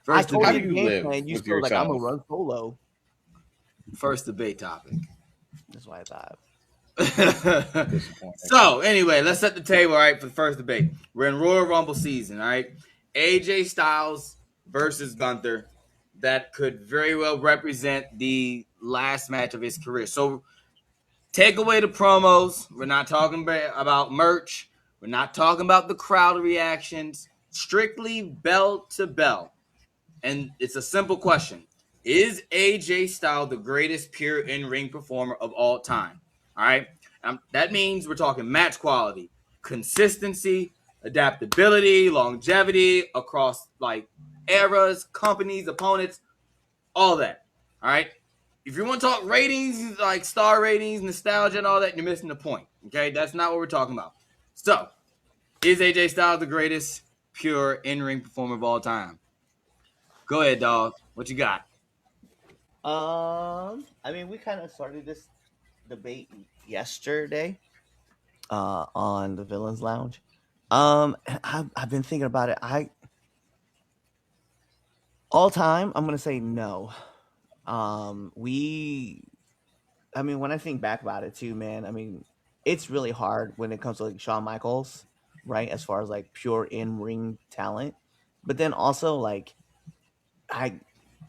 I told How you do the you game live plan. You with still like, I'm gonna yourself? run solo. First debate topic. That's what I thought. Disappointing. So anyway, let's set the table, all right, for the first debate. We're in Royal Rumble season, all right? AJ Styles versus Gunther. That could very well represent the last match of his career. So take away the promos. We're not talking about merch. We're not talking about the crowd reactions. Strictly bell to bell. And it's a simple question. Is AJ Styles the greatest pure in-ring performer of all time? All right. That means we're talking match quality, consistency, adaptability, longevity across like eras, companies, opponents, all that. All right. If you want to talk ratings, like star ratings, nostalgia, and all that, you're missing the point. Okay. That's not what we're talking about. So, is AJ Styles the greatest pure in-ring performer of all time? Go ahead, dog. What you got? I mean, we kind of started this debate yesterday, on the Villains Lounge. I've been thinking about it. All time, I'm gonna say no. We, I mean, when I think back about it too, man, I mean, it's really hard when it comes to like Shawn Michaels, right? As far as like pure in ring talent, but then also like I,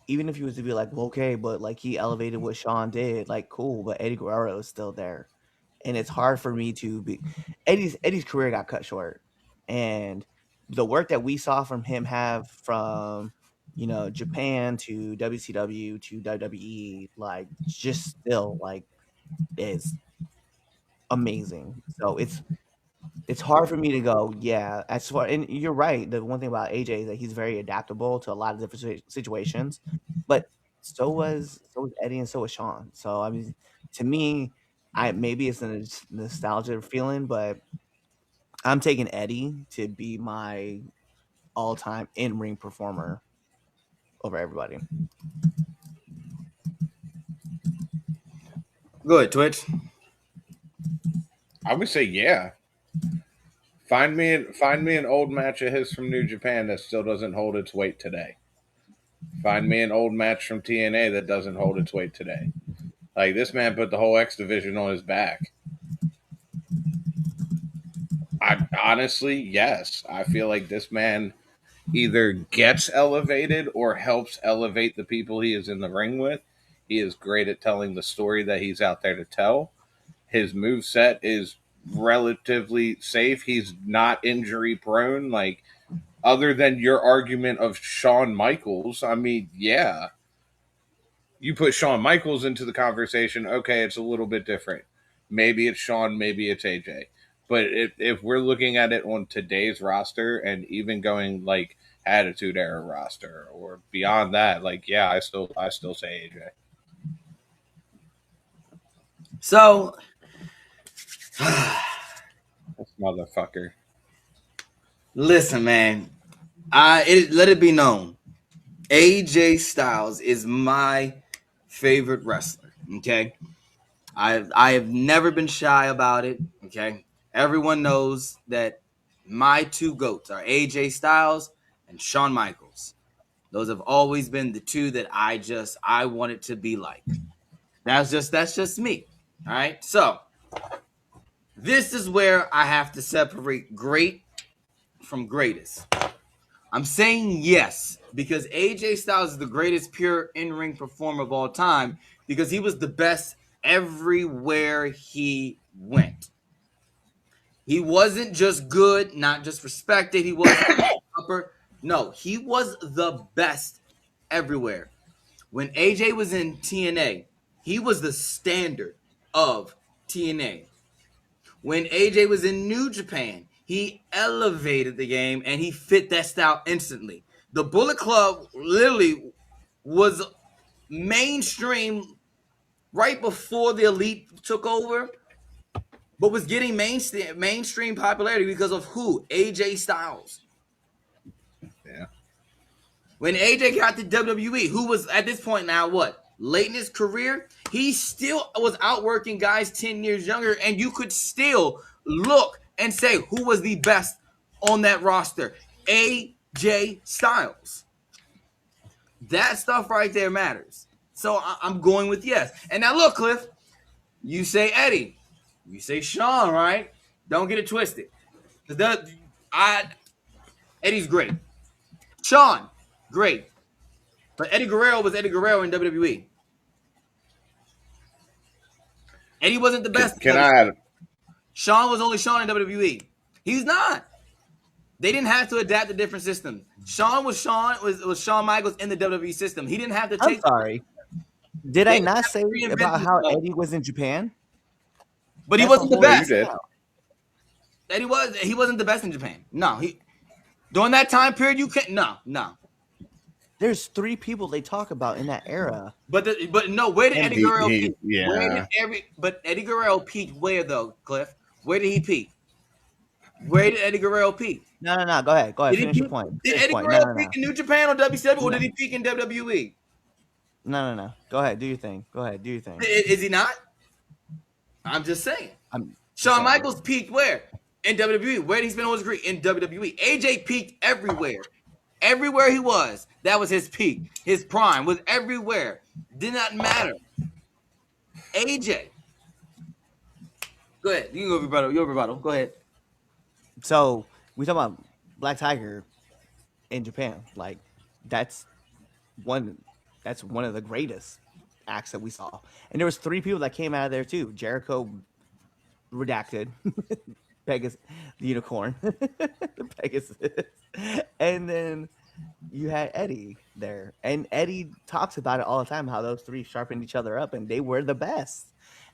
even if you was to be like, well, okay, but like he elevated what Shawn did, like cool, but Eddie Guerrero is still there, and it's hard for me to be. Eddie's career got cut short, and the work that we saw from him have from Japan to WCW to WWE, like just still like is amazing. So it's hard for me to go, yeah. As far and you're right. The one thing about AJ is that he's very adaptable to a lot of different situations, but so was Eddie and so was Shawn. So I mean, to me, I maybe it's a nostalgia feeling, but I'm taking Eddie to be my all time in ring performer over everybody. Go ahead, Twitch. I would say yeah. Find me an old match of his from New Japan that still doesn't hold its weight today. Find me an old match from TNA that doesn't hold its weight today. Like this man put the whole X division on his back. I honestly, yes. I feel like this man either gets elevated or helps elevate the people he is in the ring with. He is great at telling the story that he's out there to tell. His move set is relatively safe. He's not injury prone. Like other than your argument of Shawn Michaels, I mean, yeah. You put Shawn Michaels into the conversation, okay, it's a little bit different. Maybe it's Shawn, maybe it's AJ. But if we're looking at it on today's roster and even going like Attitude Era roster or beyond that, like yeah, I still say AJ. So, This motherfucker. listen, man. Let it be known, AJ Styles is my favorite wrestler. Okay, I have never been shy about it. Okay, everyone knows that my two goats are AJ Styles and Shawn Michaels. Those have always been the two that I wanted to be like. That's just me. All right. So this is where I have to separate great from greatest. I'm saying yes because AJ Styles is the greatest pure in-ring performer of all time because he was the best everywhere he went. He wasn't just good, not just respected. He wasn't upper. No, he was the best everywhere. When AJ was in TNA, he was the standard of TNA. When AJ was in New Japan, he elevated the game and he fit that style instantly. The Bullet Club literally was mainstream right before the Elite took over, but was getting mainstream popularity because of who? AJ Styles. Yeah. When AJ got to WWE, who was at this point now what? Late in his career, he still was outworking guys 10 years younger, and you could still look and say who was the best on that roster. AJ Styles. That stuff right there matters. So I'm going with yes. And now look, Cliff, you say Eddie, you say Shawn, right? Don't get it twisted. Eddie's great. Shawn, great. But Eddie Guerrero was Eddie Guerrero in WWE. Eddie wasn't the best. Can I add? Shawn was only Shawn in WWE. He's not. They didn't have to adapt a different system. Shawn was Shawn Michaels in the WWE system. He didn't have to I'm take. sorry. Did I not say reinvent about how himself. Eddie was in Japan? But he That's wasn't the whole best. You did. He wasn't the best in Japan. No, during that time period you can't. No. There's 3 people they talk about in that era. But no, where did Eddie Guerrero peak? Yeah. Where did but Eddie Guerrero peaked where though, Cliff? Where did he peak? Where did Eddie Guerrero peak? No. Go ahead. Did he Finish your peak- point. Did Finish Eddie your point. Guerrero peak in New Japan or WCW, or No. did he peak in WWE? No. Go ahead. Do your thing. Do your thing. Is he not? I'm just saying. I'm Shawn sorry. Michaels peaked where? In WWE. Where did he spend all his career? In WWE. AJ peaked everywhere. Everywhere he was, that was his peak. His prime was everywhere. Did not matter. AJ. Go ahead. You can go rebuttal. Your rebuttal. Go ahead. So we talk about Black Tiger in Japan. Like that's one of the greatest acts that we saw. And there was 3 people that came out of there too. Jericho redacted. Pegasus the unicorn. Pegasus. And then you had Eddie there. And Eddie talks about it all the time, how those 3 sharpened each other up and they were the best.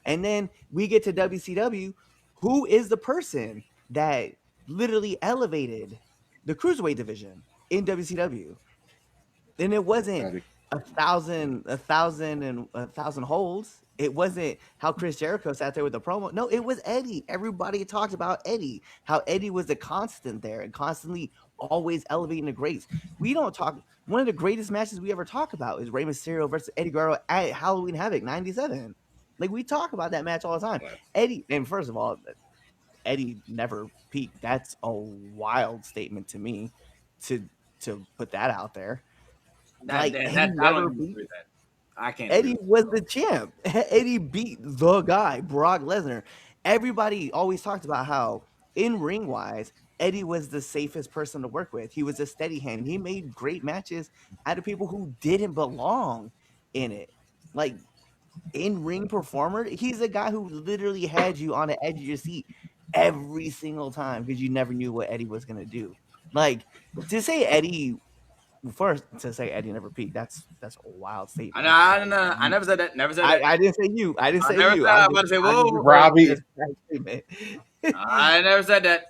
And then we get to WCW. Who is the person that literally elevated the cruiserweight division in WCW? And it wasn't Eddie. a thousand holds. It wasn't how Chris Jericho sat there with the promo. No, it was Eddie. Everybody talked about Eddie, how Eddie was the constant there and constantly always elevating the greats. We don't talk. One of the greatest matches we ever talk about is Rey Mysterio versus Eddie Guerrero at Halloween Havoc '97. Like we talk about that match all the time. Eddie, and first of all, Eddie never peaked. That's a wild statement to me to put that out there. I don't agree with that. I can't. Eddie was the champ. Eddie beat the guy, Brock Lesnar. Everybody always talked about how, in ring wise, Eddie was the safest person to work with. He was a steady hand. He made great matches out of people who didn't belong in it. Like in ring performer, he's a guy who literally had you on the edge of your seat every single time because you never knew what Eddie was gonna do. Like to say Eddie never peaked. That's a wild statement. I never said that. Never said that. I didn't say you. I didn't say never you. said- I'm about to say, whoa, Robbie. I never said that.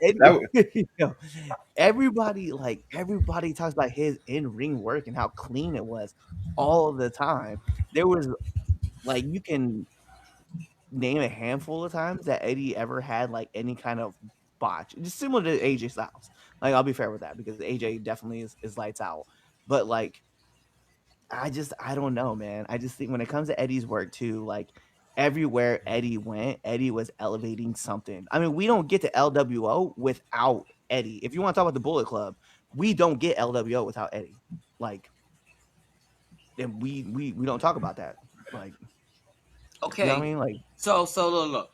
Everybody talks about his in-ring work and how clean it was all the time. There was like you can name a handful of times that Eddie ever had like any kind of botch, just similar to AJ Styles. Like I'll be fair with that because AJ definitely is lights out. But like I don't know, man. I just think when it comes to Eddie's work too, like everywhere Eddie went, Eddie was elevating something. I mean, we don't get to LWO without Eddie. If you want to talk about the Bullet Club, we don't get LWO without Eddie. Like, and we don't talk about that. Like, Okay. you know what I mean? Like, So look.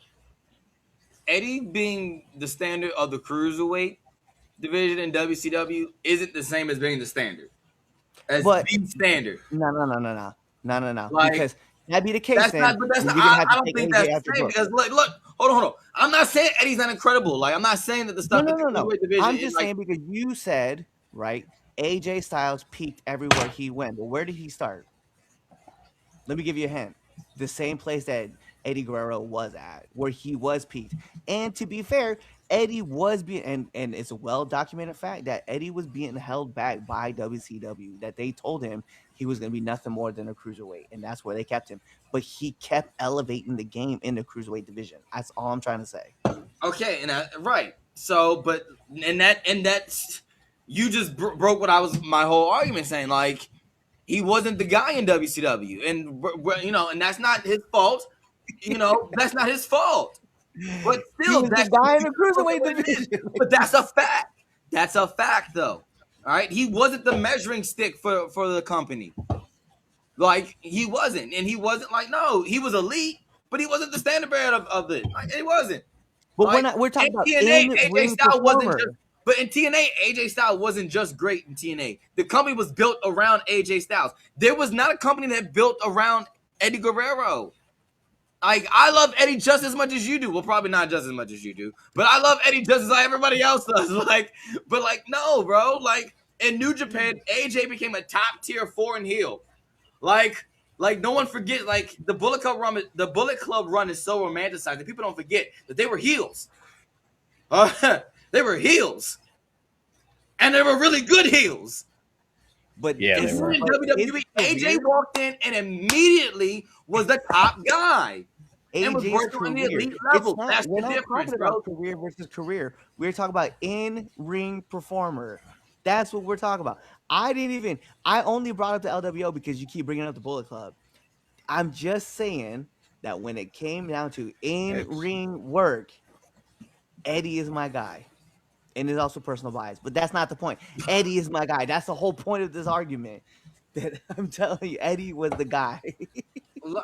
Eddie being the standard of the cruiserweight division in WCW isn't the same as being the standard. As But- the standard. no. Like, Because that'd be the case. That's then, not. But that's then not. you're gonna have I to don't take think AJ that's the after same Brooks. because look. Hold on. I'm not saying Eddie's not incredible. Like I'm not saying that the stuff. in the No. cruiserweight division I'm is just like, saying because you said, right, AJ Styles peaked everywhere he went. But where did he start? Let me give you a hint. The same place that Eddie Guerrero was at, where he was peaked. And to be fair, Eddie was being, and it's a well-documented fact that Eddie was being held back by WCW, that they told him he was going to be nothing more than a cruiserweight, and that's where they kept him. But he kept elevating the game in the cruiserweight division. That's all I'm trying to say. okay, and right. So, but and that's you just broke what I was my whole argument saying. Like he wasn't the guy in WCW, and and that's not his fault. That's not his fault. But still, He was that's the guy in the cruiserweight division. But that's a fact. That's a fact, though. All right, he wasn't the measuring stick for the company. Like he wasn't, and he wasn't like no, he was elite, but he wasn't the standard bearer of it. Like he wasn't. But Like we're in talking about TNA, in AJ ring Styles wasn't performer. just. But in TNA, AJ Styles wasn't just great in TNA. The company was built around AJ Styles. There was not a company that built around Eddie Guerrero. Like I love Eddie just as much as you do. Well, probably not just as much as you do, but I love Eddie just as everybody else does. Like, but like no, bro. Like in New Japan, AJ became a top tier foreign heel. Like no one forget. Like the Bullet Club run. The Bullet Club run is so romanticized that people don't forget that they were heels. They were heels, and they were really good heels. But Yeah, And they then were. in but his WWE, AJ career, walked in and immediately was the top guy and was AJ's working on the career. elite It's level. not. That's We're the not difference, talking bro. about career versus career. We're talking about in ring performer. That's what we're talking about. I only brought up the LWO because you keep bringing up the Bullet Club. I'm just saying that when it came down to in It's ring work, Eddie is my guy. And it's also personal bias, but that's not the point. Eddie is my guy. That's the whole point of this argument. That I'm telling you, Eddie was the guy.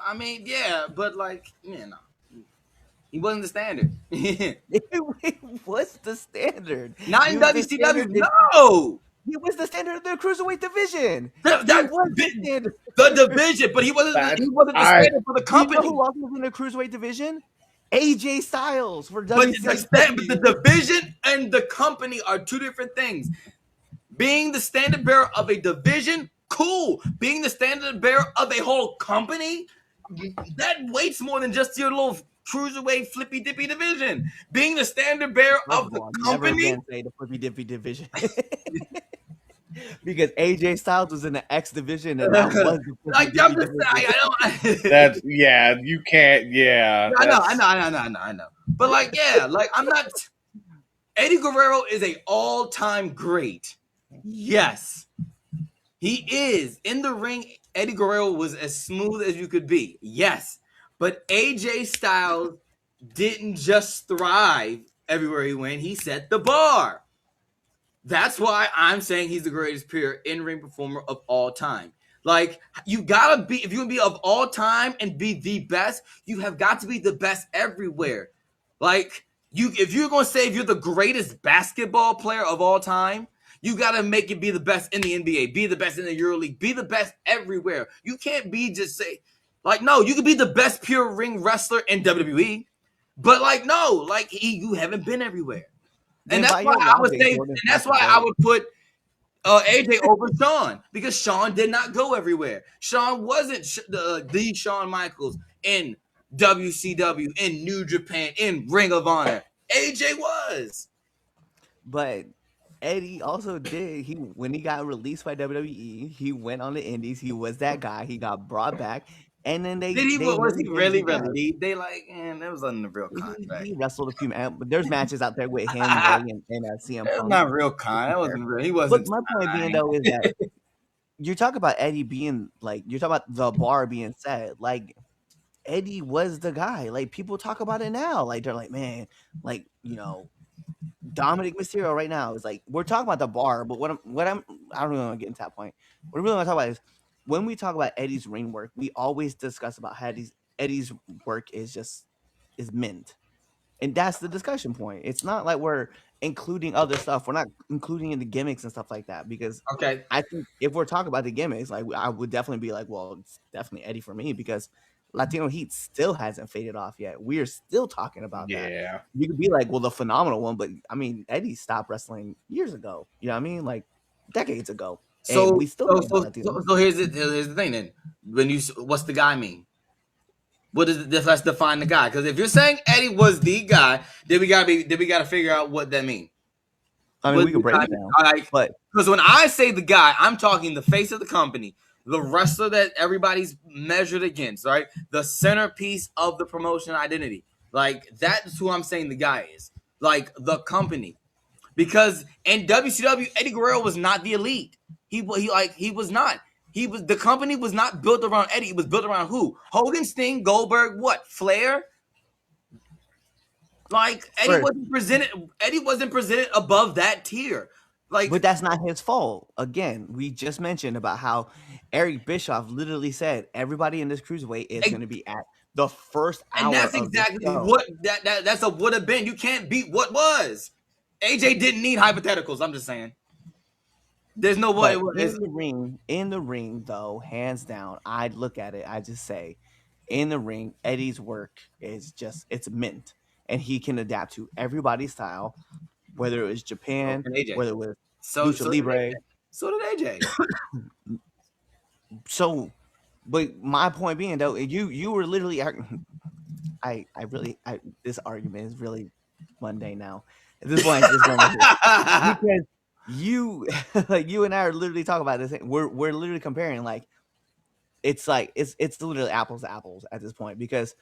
I mean, yeah, but like, no, he wasn't the standard. What's the standard? Not He in was the WCW. standard. No, He was the standard of the cruiserweight division. that, He that was the standard. the division, but he wasn't. That's He wasn't the I standard for the You know company. who else was in the cruiserweight division? AJ Styles for But WCW. the division and the company are two different things. Being the standard bearer of a division, cool. Being the standard bearer of a whole company, that weights more than just your little cruiserweight flippy dippy division. Being the standard bearer First of of the all, never company, again say the flippy dippy division. Because AJ Styles was in the X division and that was the like flippy I'm dippy just division. I don't. that's yeah, you can't I know. But like, yeah, like I'm not. Eddie Guerrero is a all-time great. Yes, he is in the ring. Eddie Guerrero was as smooth as you could be. Yes, but AJ Styles didn't just thrive everywhere he went. He set the bar. That's why I'm saying he's the greatest pure in-ring performer of all time. Like you gotta be, if you can be of all time and be the best, you have got to be the best everywhere. Like if you're gonna say if you're the greatest basketball player of all time, you gotta make it be the best in the NBA, be the best in the EuroLeague, be the best everywhere. You can't be just say like no, you can be the best pure ring wrestler in WWE, but like no, like you haven't been everywhere. And that's why I would say, and that's why I would put AJ over Shawn because Shawn did not go everywhere. Shawn wasn't the Shawn Michaels in WCW, in New Japan, in Ring of Honor. AJ was. But Eddie also did. When he got released by WWE, he went on the Indies. He was that guy. He got brought back, and then Was he really released? They like, that was on the real contract. He wrestled a few, but there's matches out there with him and CM That was Punk. not real con. That wasn't real. He wasn't. But my point being though is that you talk about Eddie being like you're talking about the bar being set. Like Eddie was the guy. Like people talk about it now. Like they're like, man, like Dominic Mysterio right now is like we're talking about the bar, but I don't really want to get into that point. What I really want to talk about is when we talk about Eddie's ring work, we always discuss about how Eddie's work is mint. And that's the discussion point. It's not like we're including other stuff. We're not including in the gimmicks and stuff like that because Okay. I think if we're talking about the gimmicks, like I would definitely be like, well, it's definitely Eddie for me because Latino Heat still hasn't faded off yet. We're still talking about that. yeah. You could be like, well, the phenomenal one, but I mean, Eddie stopped wrestling years ago. You know what I mean? Like decades ago. So And we still so here's the thing then. What's the guy mean? What is it? Let's define the guy. Because if you're saying Eddie was the guy, then we gotta figure out what that means. I mean, we can break it down. But because when I say the guy, I'm talking the face of the company, the wrestler that everybody's measured against, right? The centerpiece of the promotion identity. Like that's who I'm saying the guy is. Like the company. Because in WCW, Eddie Guerrero was not the elite. He was not. The company was not built around Eddie. It was built around who? Hogan, Sting, Goldberg, what? Flair? Like Eddie wasn't presented above that tier. Like, But that's not his fault. Again, we just mentioned about how Eric Bischoff literally said everybody in this cruiserweight is going to be at the first and hour that's of the exactly show. what that's a would have been. You can't beat what was. AJ didn't need hypotheticals. I'm just saying. There's no way. But in the ring, though, hands down, I'd look at it. I just say, in the ring, Eddie's work is just it's mint, and he can adapt to everybody's style, whether it was Japan, And AJ. whether it was So Lucha Libre. So did AJ. So, but my point being though, you were literally, I this argument is really mundane now. At this point, I'm just going with it because you like you and I are literally talking about this. We're literally comparing it's literally apples to apples at this point because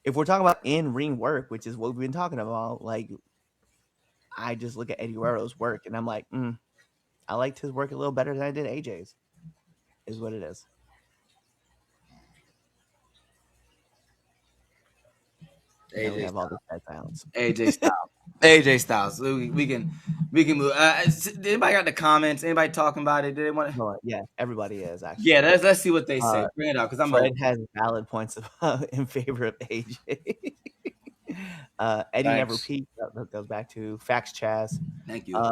if we're talking about in ring work, which is what we've been talking about, like I just look at Eddie Guerrero's work and I'm like, I liked his work a little better than I did AJ's. Is what it is. Now we have all the bad sounds. AJ Styles. AJ Styles. We can move. Anybody got the comments? Anybody talking about it? Did they want to? No, yeah, everybody is actually. Yeah, let's see what they say. Bring it out because I'm. Fred has valid points in favor of AJ. Eddie never peaked. That goes back to facts, Chaz. Thank you.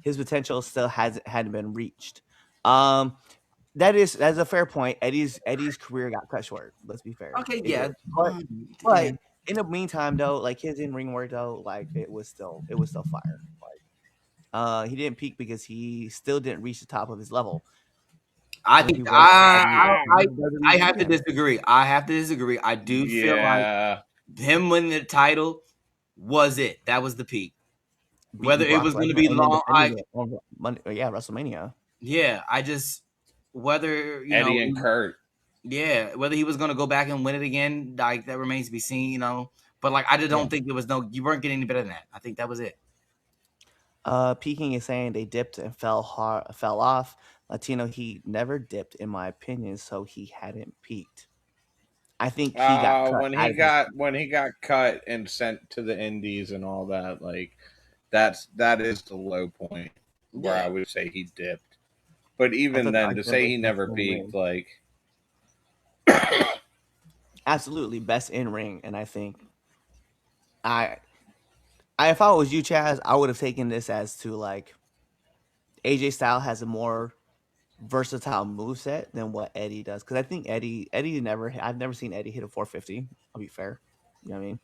His potential still hadn't been reached. That's a fair point. Eddie's career got cut short. Let's be fair. Okay, yeah, but in the meantime, though, like his in ring work, though, like it was still fire. Like, he didn't peak because he still didn't reach the top of his level. I think I have to disagree. I do feel like him winning the title was it. That was the peak. Whether it was going to be long, WrestleMania. Yeah, I just whether Eddie and Kurt. Yeah, whether he was going to go back and win it again, like that remains to be seen. But like I just don't think there was you weren't getting any better than that. I think that was it. Peaking is saying they dipped and fell off. Latino Heat never dipped, in my opinion, so he hadn't peaked. I think he got cut when he got cut and sent to the Indies and all that. Like that is the low point where I would say he dipped. But even then, to say he never peaked, like absolutely best in ring, and I think if I was you, Chaz, I would have taken this as to like AJ Styles has a more versatile moveset than what Eddie does. Because I think I've never seen Eddie hit a 450. I'll be fair. You know what I mean?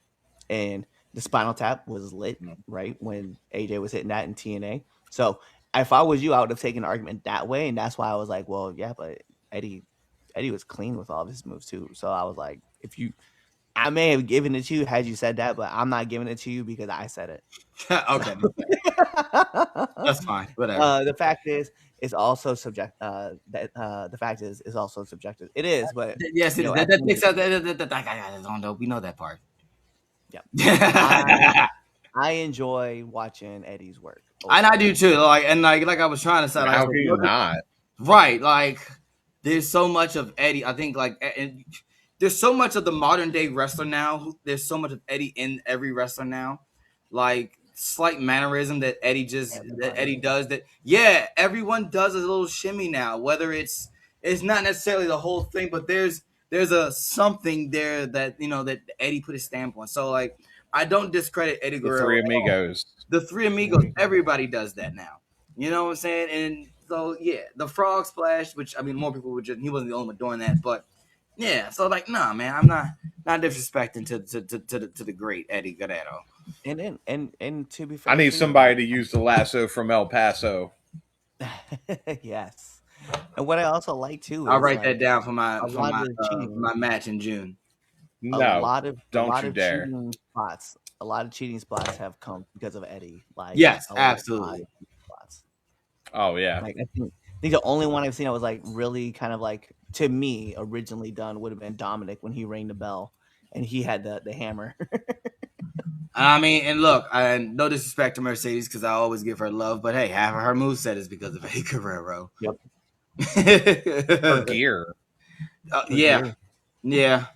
And the Spinal Tap was lit, right? When AJ was hitting that in TNA. So if I was you, I would have taken an argument that way. And that's why I was like, well, yeah, but Eddie was clean with all of his moves too. So I was like, I may have given it to you had you said that, but I'm not giving it to you because I said it. Okay. That's fine. Whatever. The fact is, it's also subject. The fact is, it's also subjective. It is, but yes, it is. That takes out. I don't know. We know that part. Yeah. I enjoy watching Eddie's work, and I do too. Like I was trying to say, how can you not? Right, like there's so much of Eddie. I think and there's so much of the modern day wrestler now. There's so much of Eddie in every wrestler now. Like slight mannerism that Eddie does. That everyone does a little shimmy now. Whether it's not necessarily the whole thing, but there's a something there that that Eddie put his stamp on. So like I don't discredit Eddie Guerrero. The Three Amigos. Everybody does that now. You know what I'm saying? And so the frog splash, which I mean more people would he wasn't the only one doing that, but yeah. So like nah, man, I'm not disrespecting to the great Eddie Guerrero. And to be fair, I need somebody to use the lasso from El Paso. Yes. And what I also like too, I'll write that down for my match in June. No, don't you dare. A lot of cheating spots have come because of Eddie. Like yes, absolutely. Oh yeah. Like I think the only one I've seen that was like really kind of like to me originally done would have been Dominic when he rang the bell and he had the hammer. I mean, and look, no disrespect to Mercedes because I always give her love, but hey, half of her moveset is because of Eddie Guerrero. Yep. Her gear. Yeah.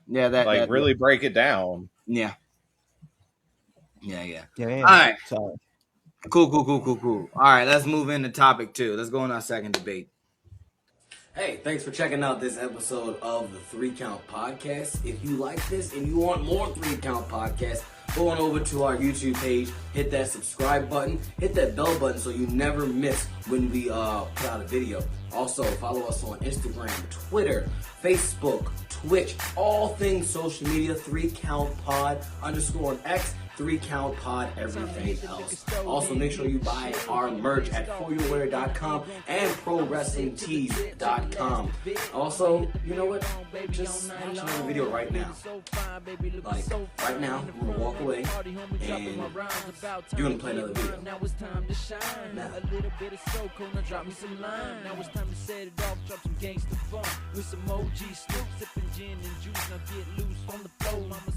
That really break it down. Yeah. Yeah. All right. So Cool. All right, let's move into topic 2. Let's go on our second debate. Hey, thanks for checking out this episode of the 3 Count Podcast. If you like this and you want more 3 Count Podcasts, go on over to our YouTube page, hit that subscribe button, hit that bell button so you never miss when we put out a video. Also, follow us on Instagram, Twitter, Facebook, Twitch, all things social media, 3 Count Pod _ X. 3 Count Pod, everything else. Also, make sure you buy our merch at foryourwear.com and prowrestlingtees.com. Also, you know what? Just watch another video right now. Like, right now, I'm going to walk away and you're going to play another video. Now it's time to shine. Now a little bit of soul, now drop me some lime. Now it's time to set it off, drop some gangsta funk with some OG Snoop, sipping gin and juice. Now get loose on the floor, mama.